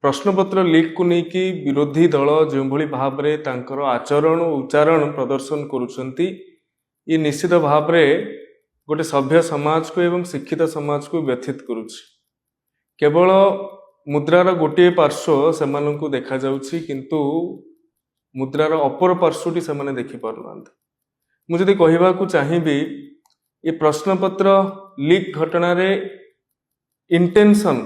प्रश्नपत्र लीक को लेकिन विरोधी दल जो भाव में तांकर आचरण और उच्चारण प्रदर्शन करुछंती ये निश्चित भाव में गोटे सभ्य समाज को एवं शिक्षित समाज को व्यथित करुछि। केवल मुद्रार गोटे पार्श्व से देखा जाउछि किंतु मुद्रार अपर पार्श्वटी से देखि पारुनांती। मुझे कहवा को चाहिए ये प्रश्नपत्र लीक घटना रे इंटेंशन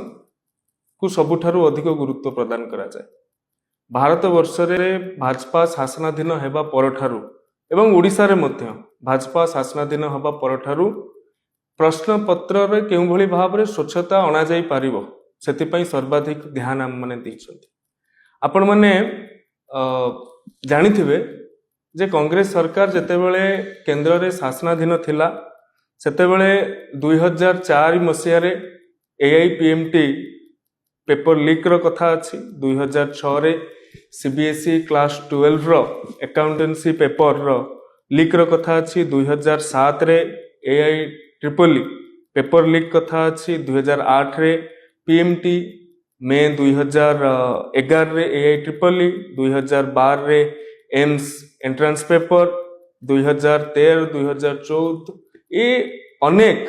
को सबुठारु अधिक गुरुत्व प्रदान करा जाए। भारत वर्ष रे भाजपा शासनाधीन हेबा परठारु एवं ओडिशा रे मध्य भाजपा शासनाधीन हेबा परठारु प्रश्नपत्र रे केउ भली भाव रे स्वच्छता अणा जाई पारिबो सेतिपई सर्वाधिक ध्यान हम माने दैछंती। आपण माने जानिथिबे जे कांग्रेस सरकार जेतेबेले केंद्र रे शासनाधीन थिला सेतेबेले 2004 मसिया रे एआईपीएमटी पेपर लीक रो कथा अछि। 2006 रे सीबीएसई क्लास 12 रो अकाउंटेंसी पेपर रो लीक रो कथा अछि। 2007 रे एआई ट्रिपल पेपर लीक कथा अछि। 2008 रे पीएमटी मे 2011 रे एआई ट्रिपल 2012 रे एम्स एंट्रेंस पेपर 2013 2014 ये अनेक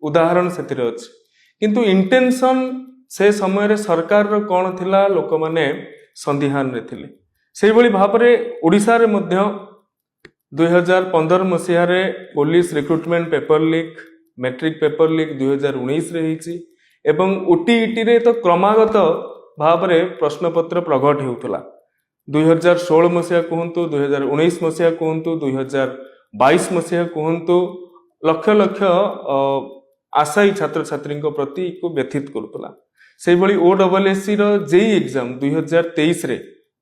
उदाहरण सेतिरे अछि। किंतु इंटेंशन से समय रे सरकार रो कौन थिला लोक माने संदिहान रे थिले। सेहि भली भाव रे ओडिशा रे मध्य 2015 मसिया रे police recruitment paper leak matric paper leak 2019 रे हिची एवं ओटीईटी रे तो क्रमागत भाव रे प्रश्नपत्र प्रकट हेउतला। 2016 मसिया कहंतु 2019 मसिया कहंतु 2022 मसिया कहंतु लक्ष लक्ष आशायी छात्र छात्री प्रति को व्यथित करुतला। से भली ओडब्ल्यूएससी रो जेई एग्जाम 2023 रे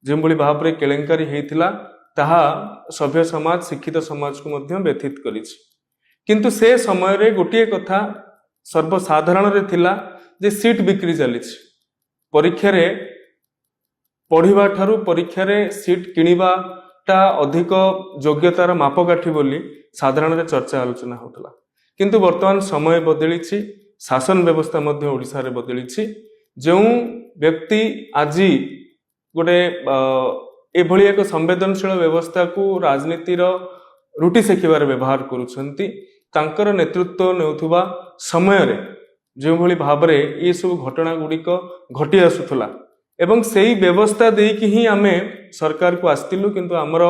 जो भली भाव रे केलेंकारी हेतिला ताहा सभ्य समाज शिक्षित समाज को मध्य व्यथित करिछि। किंतु से समय रे गोटिए कथा सर्वसाधारण रे थिला जे सीट बिक्री चलिछि। परीक्षा रे पढ़िबा ठारू परीक्षा रे सीट किनिबाटा अधिक योग्यतार मापकाठी बोली साधारण रे चर्चा आलोचना होतला। किंतु वर्तमान समय बदलिछि, शासन व्यवस्था मध्य ओडिशा रे बदलिछि। जो व्यक्ति आज गोटे एभली एक संवेदनशील व्यवस्था को राजनीतिर रुटी सेकिबार व्यवहार करुछंती तांकर नेतृत्व नेउथुबा समय रे जो भली भाव रे ये सब घटना गुड़िक घटी आसुथला एवं सेही व्यवस्था देकी ही आमे सरकार को आस्तिलु। किंतु आमर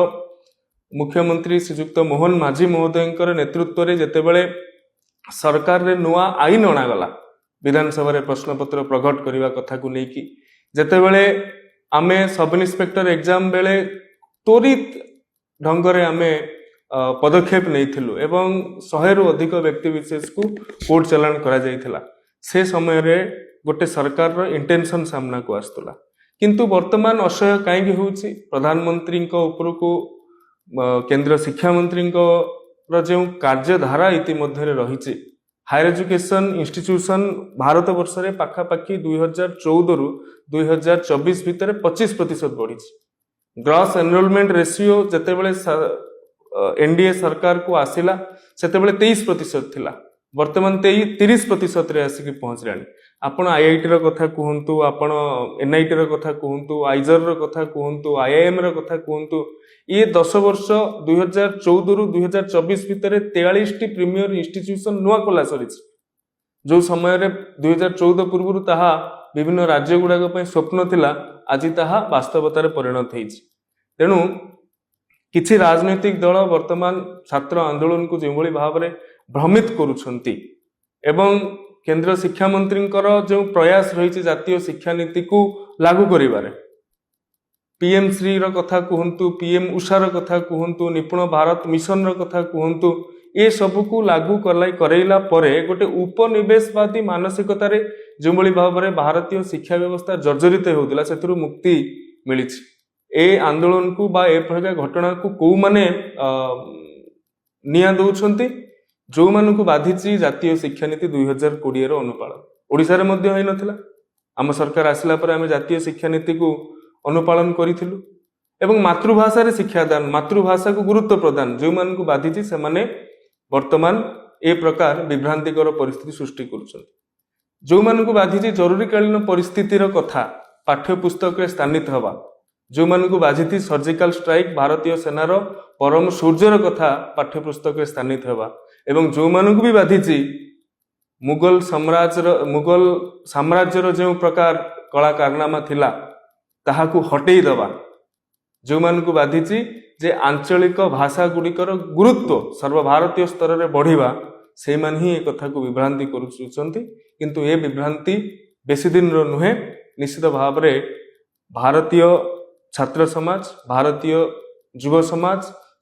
मुख्यमंत्री श्रीजुक्त मोहन माझी महोदयंकर नेतृत्व रे जेतेबेले सरकार रे नुआ आईन अणागला विधानसभा रे प्रश्नपत्र प्रकट करने कथा को लेकी जेतेबेले आमे सब इन्स्पेक्टर एग्जाम बेले त्वरित ढंगरे आमे पदक्षेप नैथिलु एवं 100 रु अधिक व्यक्ति विशेष को कोर्ट चालान करा जायथिला। से समय रे गोटे सरकार रो इंटेंशन सामना को आस्तला। किंतु वर्तमान असह्य काहेकि होउछि प्रधानमंत्री को ऊपर को केंद्र शिक्षा मंत्री को जो कार्यधारा इतिमध्य रही हायर एजुकेशन इंस्टीट्यूशन भारत वर्ष रे पाखापाखि 2014 रु 2024 भितर 25% बढ़ी। ग्रॉस एनरोलमेंट रेशियो जेतेबेले एनडीए सरकार को आसिला सेतेबेले 23% थिला, वर्तमान 30% रे आसिक पहुंचलानी। आपण आईआईटी रो कथा कहंतु, आपण एनआईटी रो कथा कहंतु, आइजर रो कथा कहंतु, आईआईएम रो कथा कहंतु, ये 10 वर्ष 2014 रु 2024 भितर 43 टी प्रीमियर इंस्टीट्यूशन नुआ खोला सरी। जो समय रे 2014 पूर्व ताहा विभिन्न राज्य गुड़ाक स्वप्न थिला आज ताहा वास्तवतार परिणत होइछि। तेणु किछि राजनैतिक दल वर्तमान छात्र आंदोलन को जो भाव में भ्रमित करुछंती एवं केंद्र शिक्षा मंत्री जो प्रयास रही जातीय शिक्षा नीति को लागू करिबारे पीएम श्री रो कथा कहंतु, पीएम उषा रो कथा कहंतु, निपुण भारत मिशन रो कथा कहंतु, ये सब को लागू करैला परे गोटे उपनिवेशवादी मानसिकता रे जो भाव में भारतीय शिक्षा व्यवस्था जर्जरित होउतिला सेथुरु मुक्ति मिलिछि। ए आंदोलन को बा ए प्रकार घटना को कौ माने निया दउछंती जो मानक बाधिछि जातीय शिक्षा नीति 2020 रो अनुपालन ओडिशा रे मध्य होई नथिला। आम सरकार आसिला पर आमे जातीय शिक्षा नीति को अनुपालन करिथिलु एवं मातृभाषा रे शिक्षादान मातृभाषा को गुरुत्व प्रदान जो मानक बाधिछि से माने वर्तमान ए प्रकार विभ्रांतिकर परिस्थिति सृष्टि करुछंती। जो मानक बाधिछि जरूरीकालीन परिस्थितिर कथा ପାଠ୍ୟପୁସ୍ତକରେ ସ୍ଥାନିତ ହେବା, ଯେଉଁମାନଙ୍କୁ ବାଜିଛି ସର୍ଜିକାଲ ଷ୍ଟ୍ରାଇକ୍ ଭାରତୀୟ ସେନାର ପରମ ସୂର୍ଯ୍ୟର କଥା ପାଠ୍ୟପୁସ୍ତକରେ ସ୍ଥାନିତ ହେବା, ଏବଂ ଯେଉଁମାନଙ୍କୁ ବି ବାଧିଛି ମୁଗଲ ସାମ୍ରାଜ୍ୟର ଯେଉଁ ପ୍ରକାର କଳା କାରନାମା ଥିଲା ତାହାକୁ ହଟେଇ ଦେବା, ଯେଉଁମାନଙ୍କୁ ବାଧିଛି ଯେ ଆଞ୍ଚଳିକ ଭାଷା ଗୁଡ଼ିକର ଗୁରୁତ୍ୱ ସର୍ବଭାରତୀୟ ସ୍ତରରେ ବଢ଼ିବା, ସେଇମାନେ ହିଁ ଏ କଥାକୁ ବିଭ୍ରାନ୍ତି କରୁଛନ୍ତି। କିନ୍ତୁ ଏ ବିଭ୍ରାନ୍ତି ବେଶୀ ଦିନର ନୁହେଁ। ନିଶ୍ଚିତ ଭାବରେ ଭାରତୀୟ ଛାତ୍ର ସମାଜ, ଭାରତୀୟ ଯୁବ ସମାଜ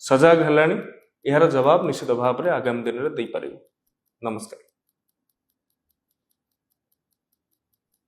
ସଜାଗ ହେଲାଣି। ଏହାର ଜବାବ ନିଶ୍ଚିତ ଭାବରେ ଆଗାମୀ ଦିନରେ ଦେଇପାରିବ। ନମସ୍କାର।